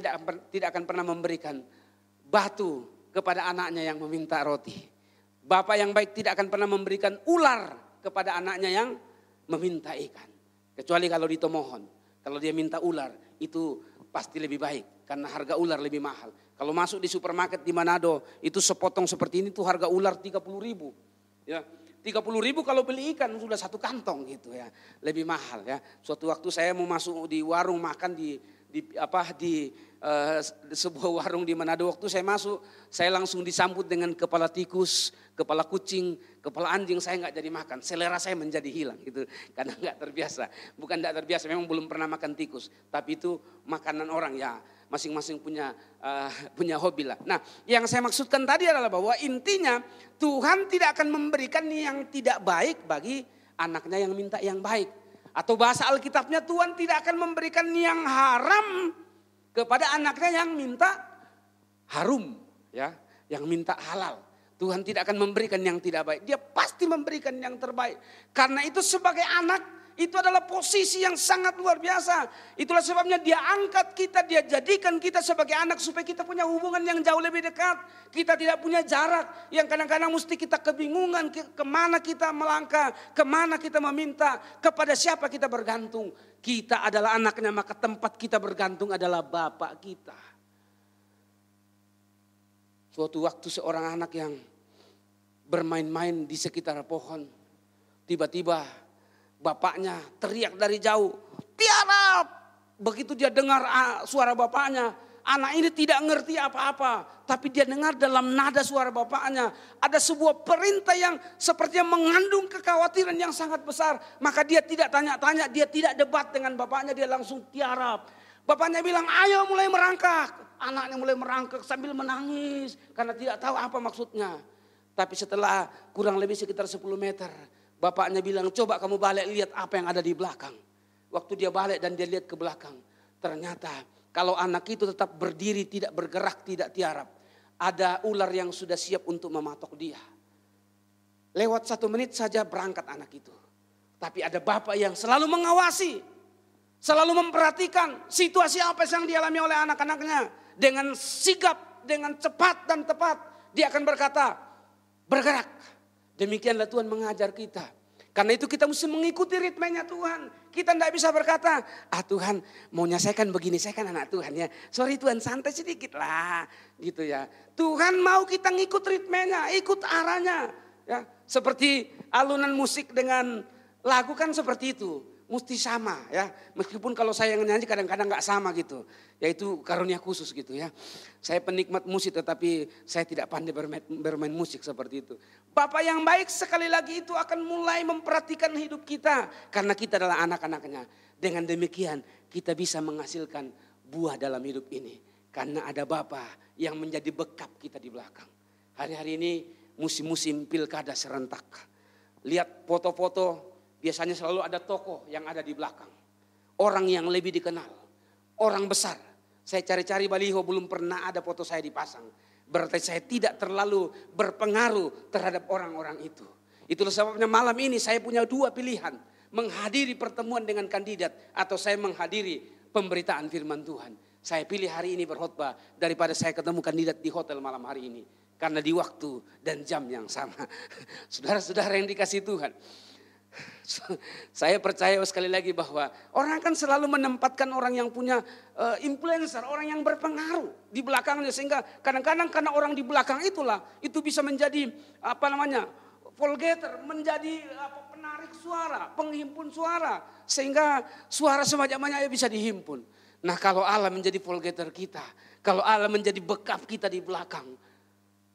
tidak akan pernah memberikan batu kepada anaknya yang meminta roti. Bapa yang baik tidak akan pernah memberikan ular kepada anaknya yang meminta ikan. Kecuali kalau ditomohon. Kalau dia minta ular itu pasti lebih baik karena harga ular lebih mahal. Kalau masuk di supermarket di Manado itu sepotong seperti ini tuh harga ular 30.000. Ya. 30.000 kalau beli ikan sudah satu kantong gitu ya, lebih mahal ya. Suatu waktu saya mau masuk di warung makan di sebuah warung di Manado, waktu saya masuk saya langsung disambut dengan kepala tikus, kepala kucing, kepala anjing, saya nggak jadi makan, selera saya menjadi hilang gitu karena nggak terbiasa. Bukan nggak terbiasa, memang belum pernah makan tikus, tapi itu makanan orang ya. Masing-masing punya hobi lah. Nah, yang saya maksudkan tadi adalah bahwa intinya Tuhan tidak akan memberikan yang tidak baik bagi anaknya yang minta yang baik. Atau bahasa Alkitabnya Tuhan tidak akan memberikan yang haram kepada anaknya yang minta harum, ya, yang minta halal. Tuhan tidak akan memberikan yang tidak baik. Dia pasti memberikan yang terbaik. Karena itu sebagai anak itu adalah posisi yang sangat luar biasa. Itulah sebabnya dia angkat kita, dia jadikan kita sebagai anak supaya kita punya hubungan yang jauh lebih dekat. Kita tidak punya jarak yang kadang-kadang mesti kita kebingungan kemana kita melangkah, kemana kita meminta, kepada siapa kita bergantung. Kita adalah anaknya, maka tempat kita bergantung adalah Bapak kita. Suatu waktu seorang anak yang bermain-main di sekitar pohon, tiba-tiba bapaknya teriak dari jauh, "Tiarap!" Begitu dia dengar suara bapaknya, anak ini tidak ngerti apa-apa. Tapi dia dengar dalam nada suara bapaknya ada sebuah perintah yang sepertinya mengandung kekhawatiran yang sangat besar. Maka dia tidak tanya-tanya, dia tidak debat dengan bapaknya, dia langsung tiarap. Bapaknya bilang, "Ayo mulai merangkak." Anaknya mulai merangkak sambil menangis karena tidak tahu apa maksudnya. Tapi setelah kurang lebih sekitar 10 meter, bapaknya bilang, "Coba kamu balik lihat apa yang ada di belakang." Waktu dia balik dan dia lihat ke belakang, ternyata kalau anak itu tetap berdiri, tidak bergerak, tidak tiarap, ada ular yang sudah siap untuk mematok dia. Lewat 1 menit saja berangkat anak itu. Tapi ada bapak yang selalu mengawasi, selalu memperhatikan situasi apa yang dialami oleh anak-anaknya. Dengan sigap, dengan cepat dan tepat, dia akan berkata, "Bergerak." Demikianlah Tuhan mengajar kita. Karena itu kita mesti mengikuti ritmenya Tuhan. Kita tidak bisa berkata, "Tuhan maunya saya kan begini, saya kan anak Tuhan ya. Sorry Tuhan, santai sedikit lah." Gitu ya. Tuhan mau kita ngikut ritmenya, ikut arahnya. Ya, seperti alunan musik dengan lagu kan seperti itu. Mesti sama ya. Meskipun kalau saya yang nyanyi kadang-kadang gak sama gitu. Yaitu karunia khusus gitu ya. Saya penikmat musik tetapi saya tidak pandai bermain musik seperti itu. Bapak yang baik sekali lagi itu akan mulai memperhatikan hidup kita. Karena kita adalah anak-anaknya. Dengan demikian kita bisa menghasilkan buah dalam hidup ini. Karena ada Bapak yang menjadi bekap kita di belakang. Hari-hari ini musim-musim pilkada serentak. Lihat foto-foto. Biasanya selalu ada tokoh yang ada di belakang. Orang yang lebih dikenal. Orang besar. Saya cari-cari baliho belum pernah ada foto saya dipasang. Berarti saya tidak terlalu berpengaruh terhadap orang-orang itu. Itulah sebabnya malam ini saya punya 2 pilihan. Menghadiri pertemuan dengan kandidat atau saya menghadiri pemberitaan firman Tuhan. Saya pilih hari ini berkhotbah daripada saya ketemu kandidat di hotel malam hari ini. Karena di waktu dan jam yang sama. Saudara-saudara yang dikasihi Tuhan. Saya percaya sekali lagi bahwa orang akan selalu menempatkan orang yang punya influencer, orang yang berpengaruh di belakangnya. Sehingga kadang-kadang karena orang di belakang itulah, itu bisa menjadi vote-getter, menjadi penarik suara, penghimpun suara. Sehingga suara sebanyak-banyaknya bisa dihimpun. Nah kalau Allah menjadi vote-getter kita, kalau Allah menjadi backup kita di belakang,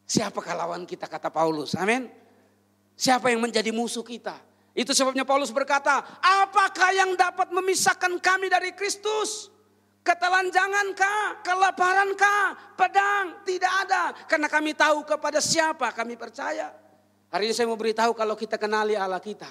siapakah lawan kita, kata Paulus, amin. Siapa yang menjadi musuh kita? Itu sebabnya Paulus berkata, apakah yang dapat memisahkan kami dari Kristus? Ketelanjangankah, kelaparankah, pedang? Tidak ada. Karena kami tahu kepada siapa kami percaya. Hari ini saya mau beritahu, kalau kita kenali Allah kita,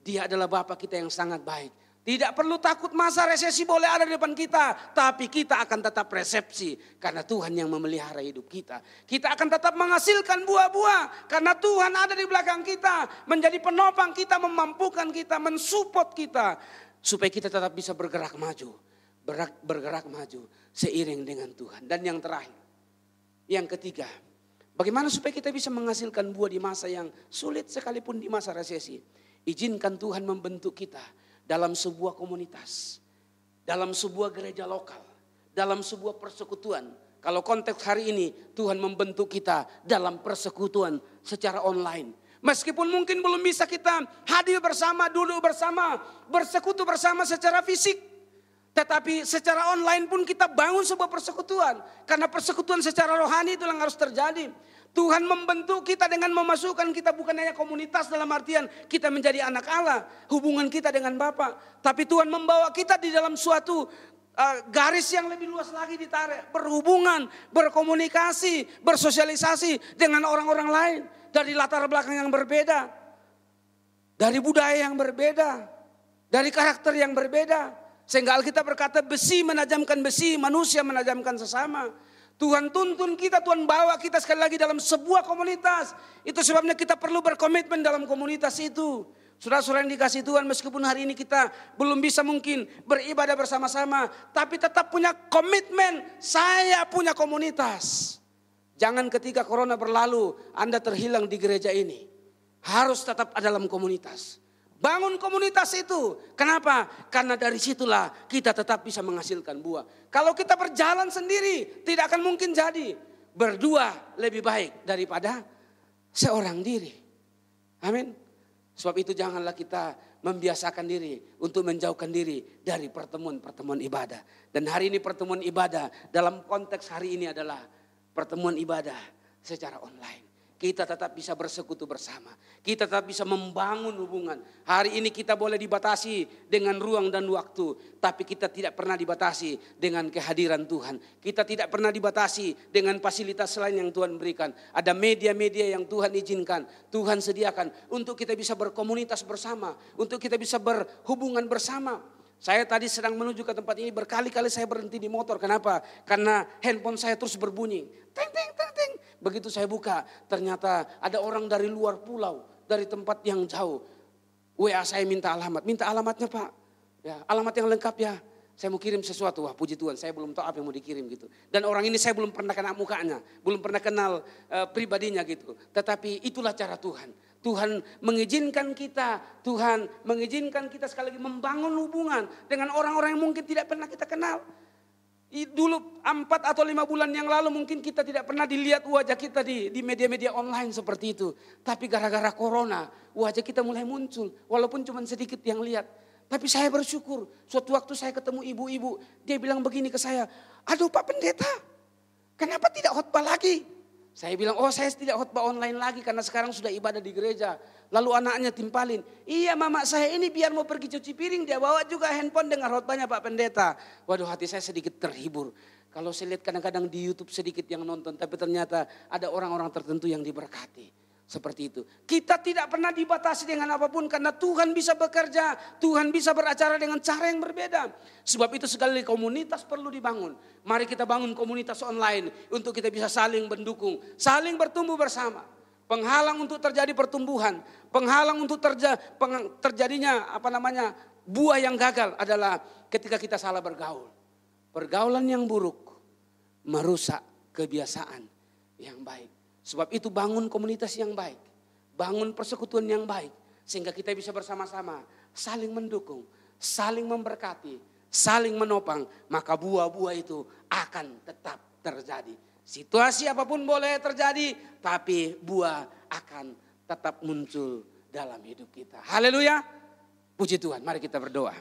Dia adalah Bapa kita yang sangat baik. Tidak perlu takut masa resesi boleh ada di depan kita. Tapi kita akan tetap resepsi. Karena Tuhan yang memelihara hidup kita. Kita akan tetap menghasilkan buah-buah. Karena Tuhan ada di belakang kita. Menjadi penopang kita, memampukan kita, mensupport kita. Supaya kita tetap bisa bergerak maju. Bergerak maju seiring dengan Tuhan. Dan yang terakhir, yang ketiga. Bagaimana supaya kita bisa menghasilkan buah di masa yang sulit sekalipun di masa resesi. Izinkan Tuhan membentuk kita dalam sebuah komunitas, dalam sebuah gereja lokal, dalam sebuah persekutuan. Kalau konteks hari ini, Tuhan membentuk kita dalam persekutuan secara online. Meskipun mungkin belum bisa kita hadir bersama, duduk bersama, bersekutu bersama secara fisik. Tetapi secara online pun kita bangun sebuah persekutuan. Karena persekutuan secara rohani itu yang harus terjadi. Tuhan membentuk kita dengan memasukkan kita bukan hanya komunitas dalam artian kita menjadi anak Allah. Hubungan kita dengan Bapa. Tapi Tuhan membawa kita di dalam suatu garis yang lebih luas lagi ditarik. Berhubungan, berkomunikasi, bersosialisasi dengan orang-orang lain. Dari latar belakang yang berbeda. Dari budaya yang berbeda. Dari karakter yang berbeda. Sehingga Alkitab berkata besi menajamkan besi, manusia menajamkan sesama. Tuhan tuntun kita, Tuhan bawa kita sekali lagi dalam sebuah komunitas. Itu sebabnya kita perlu berkomitmen dalam komunitas itu. Saudara-saudara yang dikasihi Tuhan, meskipun hari ini kita belum bisa mungkin beribadah bersama-sama. Tapi tetap punya komitmen, saya punya komunitas. Jangan ketika corona berlalu, Anda terhilang di gereja ini. Harus tetap ada dalam komunitas. Bangun komunitas itu. Kenapa? Karena dari situlah kita tetap bisa menghasilkan buah. Kalau kita berjalan sendiri tidak akan mungkin jadi. Berdua lebih baik daripada seorang diri. Amin. Sebab itu janganlah kita membiasakan diri untuk menjauhkan diri dari pertemuan-pertemuan ibadah. Dan hari ini pertemuan ibadah dalam konteks hari ini adalah pertemuan ibadah secara online. Kita tetap bisa bersekutu bersama. Kita tetap bisa membangun hubungan. Hari ini kita boleh dibatasi dengan ruang dan waktu. Tapi kita tidak pernah dibatasi dengan kehadiran Tuhan. Kita tidak pernah dibatasi dengan fasilitas lain yang Tuhan berikan. Ada media-media yang Tuhan izinkan. Tuhan sediakan untuk kita bisa berkomunitas bersama. Untuk kita bisa berhubungan bersama. Saya tadi sedang menuju ke tempat ini. Berkali-kali saya berhenti di motor. Kenapa? Karena handphone saya terus berbunyi. Ting, ting, ting, ting. Begitu saya buka, ternyata ada orang dari luar pulau, dari tempat yang jauh. WA saya minta alamat. Minta alamatnya Pak. Ya, alamat yang lengkap ya. Saya mau kirim sesuatu. Wah puji Tuhan, saya belum tahu apa yang mau dikirim gitu. Dan orang ini saya belum pernah kenal mukanya. Belum pernah kenal pribadinya gitu. Tetapi itulah cara Tuhan. Tuhan mengizinkan kita. Tuhan mengizinkan kita sekali lagi membangun hubungan dengan orang-orang yang mungkin tidak pernah kita kenal. Dulu 4 atau 5 bulan yang lalu mungkin kita tidak pernah dilihat wajah kita di media-media online seperti itu. Tapi gara-gara corona wajah kita mulai muncul. Walaupun cuma sedikit yang lihat. Tapi saya bersyukur suatu waktu saya ketemu ibu-ibu. Dia bilang begini ke saya. Aduh Pak Pendeta, kenapa tidak khotbah lagi? Saya bilang saya tidak khotbah online lagi karena sekarang sudah ibadah di gereja. Lalu anaknya timpalin, iya mama saya ini biar mau pergi cuci piring dia bawa juga handphone dengar khotbahnya Pak Pendeta. Waduh hati saya sedikit terhibur. Kalau saya lihat kadang-kadang di YouTube sedikit yang nonton tapi ternyata ada orang-orang tertentu yang diberkati. Seperti itu. Kita tidak pernah dibatasi dengan apapun karena Tuhan bisa bekerja. Tuhan bisa beracara dengan cara yang berbeda. Sebab itu sekali komunitas perlu dibangun. Mari kita bangun komunitas online untuk kita bisa saling mendukung. Saling bertumbuh bersama. Penghalang untuk terjadi pertumbuhan. Penghalang untuk terjadinya buah yang gagal adalah ketika kita salah bergaul. Pergaulan yang buruk merusak kebiasaan yang baik. Sebab itu bangun komunitas yang baik. Bangun persekutuan yang baik. Sehingga kita bisa bersama-sama saling mendukung, saling memberkati, saling menopang. Maka buah-buah itu akan tetap terjadi. Situasi apapun boleh terjadi, tapi buah akan tetap muncul dalam hidup kita. Haleluya. Puji Tuhan, mari kita berdoa.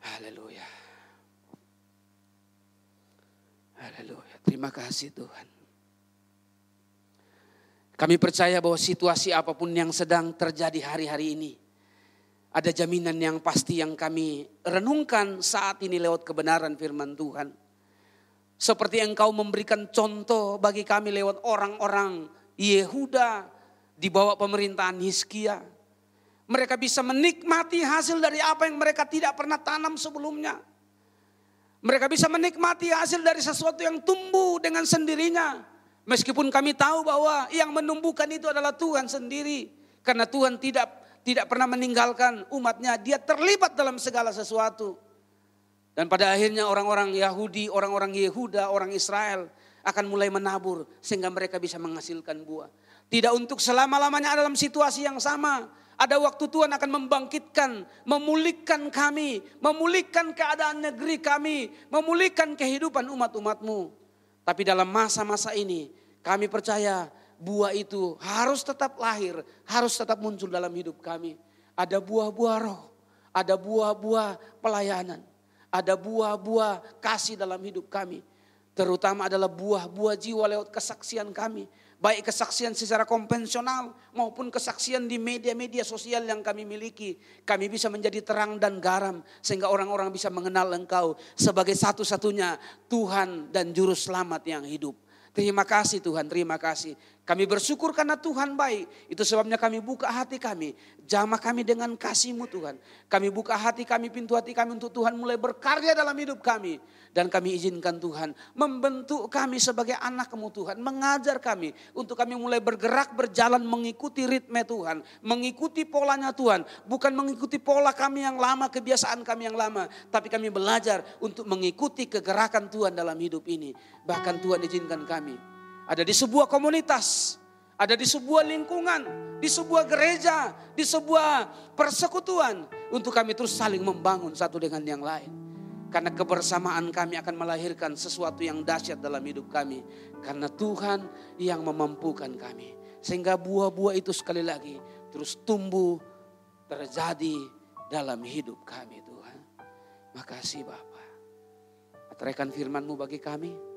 Haleluya. Haleluya. Terima kasih Tuhan. Kami percaya bahwa situasi apapun yang sedang terjadi hari-hari ini, ada jaminan yang pasti yang kami renungkan saat ini lewat kebenaran firman Tuhan. Seperti Engkau memberikan contoh bagi kami lewat orang-orang Yehuda di bawah pemerintahan Hizkia. Mereka bisa menikmati hasil dari apa yang mereka tidak pernah tanam sebelumnya. Mereka bisa menikmati hasil dari sesuatu yang tumbuh dengan sendirinya. Meskipun kami tahu bahwa yang menumbuhkan itu adalah Tuhan sendiri. Karena Tuhan tidak pernah meninggalkan umatnya. Dia terlibat dalam segala sesuatu. Dan pada akhirnya orang-orang Yahudi, orang-orang Yehuda, orang Israel akan mulai menabur. Sehingga mereka bisa menghasilkan buah. Tidak untuk selama-lamanya dalam situasi yang sama. Ada waktu Tuhan akan membangkitkan, memulihkan kami. Memulihkan keadaan negeri kami. Memulihkan kehidupan umat-umatmu. Tapi dalam masa-masa ini kami percaya buah itu harus tetap lahir, harus tetap muncul dalam hidup kami. Ada buah-buah roh, ada buah-buah pelayanan, ada buah-buah kasih dalam hidup kami. Terutama adalah buah-buah jiwa lewat kesaksian kami. Baik kesaksian secara konvensional maupun kesaksian di media-media sosial yang kami miliki. Kami bisa menjadi terang dan garam sehingga orang-orang bisa mengenal Engkau sebagai satu-satunya Tuhan dan Juru Selamat yang hidup. Terima kasih Tuhan, terima kasih. Kami bersyukur karena Tuhan baik. Itu sebabnya kami buka hati kami. Jamah kami dengan kasih-Mu Tuhan. Kami buka hati kami, pintu hati kami untuk Tuhan mulai berkarya dalam hidup kami. Dan kami izinkan Tuhan membentuk kami sebagai anak-Mu Tuhan. Mengajar kami untuk kami mulai bergerak, berjalan mengikuti ritme Tuhan. Mengikuti polanya Tuhan. Bukan mengikuti pola kami yang lama, kebiasaan kami yang lama. Tapi kami belajar untuk mengikuti kegerakan Tuhan dalam hidup ini. Bahkan Tuhan izinkan kami ada di sebuah komunitas, ada di sebuah lingkungan, di sebuah gereja, di sebuah persekutuan. Untuk kami terus saling membangun satu dengan yang lain. Karena kebersamaan kami akan melahirkan sesuatu yang dahsyat dalam hidup kami. Karena Tuhan yang memampukan kami. Sehingga buah-buah itu sekali lagi terus tumbuh terjadi dalam hidup kami Tuhan. Makasih Bapa. Ateraikan firman-Mu bagi kami.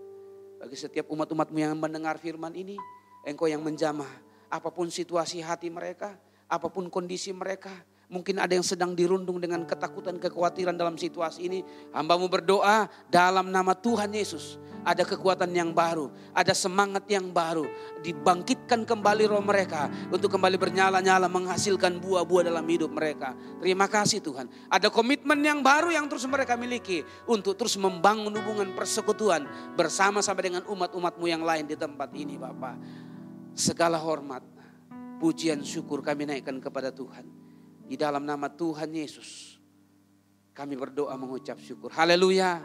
Bagi setiap umat-umat-Mu yang mendengar firman ini, Engkau yang menjamah apapun situasi hati mereka, apapun kondisi mereka. Mungkin ada yang sedang dirundung dengan ketakutan, kekhawatiran dalam situasi ini. Hamba-Mu berdoa dalam nama Tuhan Yesus. Ada kekuatan yang baru, ada semangat yang baru. Dibangkitkan kembali roh mereka untuk kembali bernyala-nyala menghasilkan buah-buah dalam hidup mereka. Terima kasih Tuhan. Ada komitmen yang baru yang terus mereka miliki untuk terus membangun hubungan persekutuan bersama-sama dengan umat-umat-Mu yang lain di tempat ini Bapa. Segala hormat, pujian, syukur kami naikkan kepada Tuhan. Di dalam nama Tuhan Yesus kami berdoa mengucap syukur. Haleluya.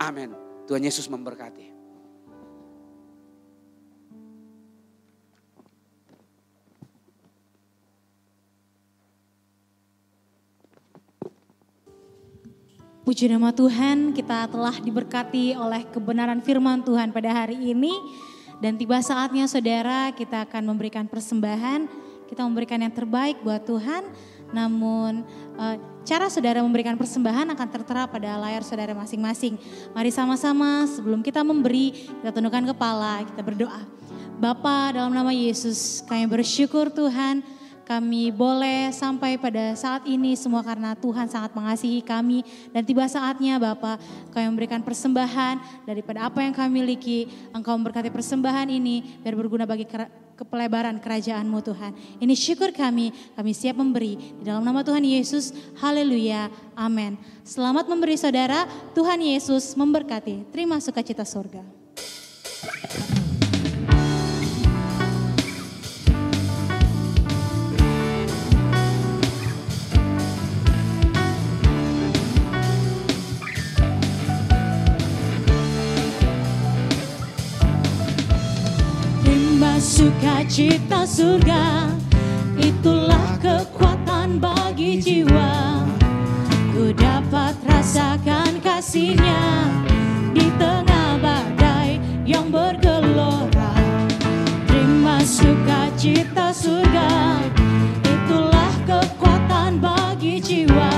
Amin. Tuhan Yesus memberkati. Puji nama Tuhan, kita telah diberkati oleh kebenaran firman Tuhan pada hari ini. Dan tiba saatnya saudara kita akan memberikan persembahan. Kita memberikan yang terbaik buat Tuhan. Namun cara saudara memberikan persembahan akan tertera pada layar saudara masing-masing. Mari sama-sama sebelum kita memberi, kita tundukkan kepala, kita berdoa. Bapa, dalam nama Yesus kami bersyukur Tuhan. Kami boleh sampai pada saat ini semua karena Tuhan sangat mengasihi kami. Dan tiba saatnya Bapa, kami memberikan persembahan daripada apa yang kami miliki. Engkau memberkati persembahan ini biar berguna bagi kepelebaran kerajaan-Mu Tuhan. Ini syukur kami siap memberi. Di dalam nama Tuhan Yesus, haleluya, amin. Selamat memberi saudara, Tuhan Yesus memberkati. Terima sukacita surga. Sukacita surga itulah kekuatan bagi jiwa. Ku dapat rasakan kasih-Nya di tengah badai yang bergelora. Terima sukacita surga, itulah kekuatan bagi jiwa.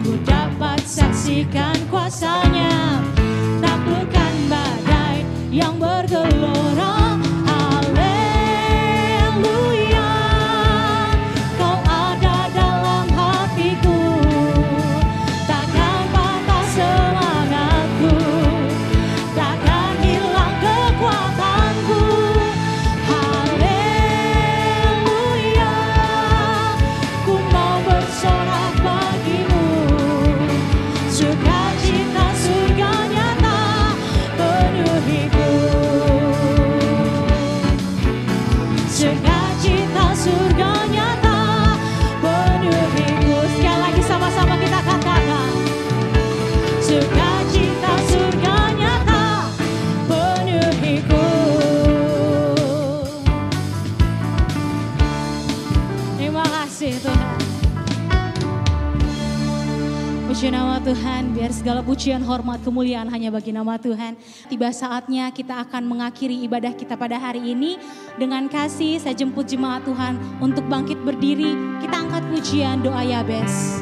Ku dapat saksikan kuasa-Nya, taklukkan badai yang bergelora. Puji nama Tuhan, biar segala pujian, hormat, kemuliaan hanya bagi nama Tuhan. Tiba saatnya kita akan mengakhiri ibadah kita pada hari ini. Dengan kasih saya jemput jemaat Tuhan untuk bangkit berdiri. Kita angkat pujian doa Yabes.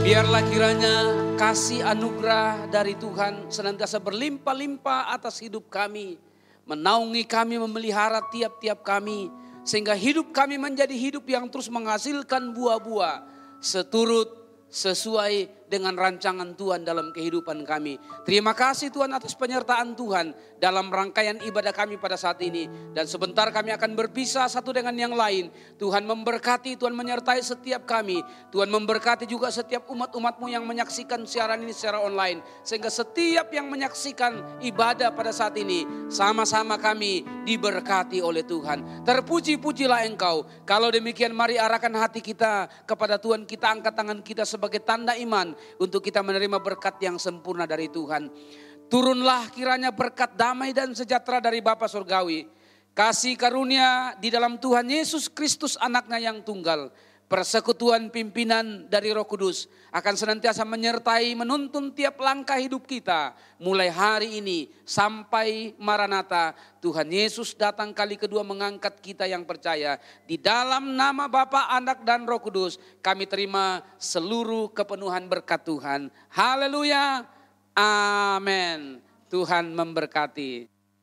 Biarlah kiranya kasih anugerah dari Tuhan senantiasa berlimpah-limpah atas hidup kami. Menaungi kami, memelihara tiap-tiap kami. Sehingga hidup kami menjadi hidup yang terus menghasilkan buah-buah. Seturut, sesuai dengan rancangan Tuhan dalam kehidupan kami. Terima kasih Tuhan atas penyertaan Tuhan dalam rangkaian ibadah kami pada saat ini. Dan sebentar kami akan berpisah satu dengan yang lain. Tuhan memberkati, Tuhan menyertai setiap kami. Tuhan memberkati juga setiap umat-umat-Mu yang menyaksikan siaran ini secara online. Sehingga setiap yang menyaksikan ibadah pada saat ini, sama-sama kami diberkati oleh Tuhan. Terpuji-pujilah Engkau. Kalau demikian mari arahkan hati kita kepada Tuhan. Kita angkat tangan kita sebagai tanda iman untuk kita menerima berkat yang sempurna dari Tuhan. Turunlah kiranya berkat damai dan sejahtera dari Bapa Surgawi. Kasih karunia di dalam Tuhan Yesus Kristus anaknya yang tunggal. Persekutuan pimpinan dari Roh Kudus akan senantiasa menyertai menuntun tiap langkah hidup kita. Mulai hari ini sampai Maranatha, Tuhan Yesus datang kali kedua mengangkat kita yang percaya. Di dalam nama Bapa, Anak dan Roh Kudus kami terima seluruh kepenuhan berkat Tuhan. Haleluya, amin. Tuhan memberkati.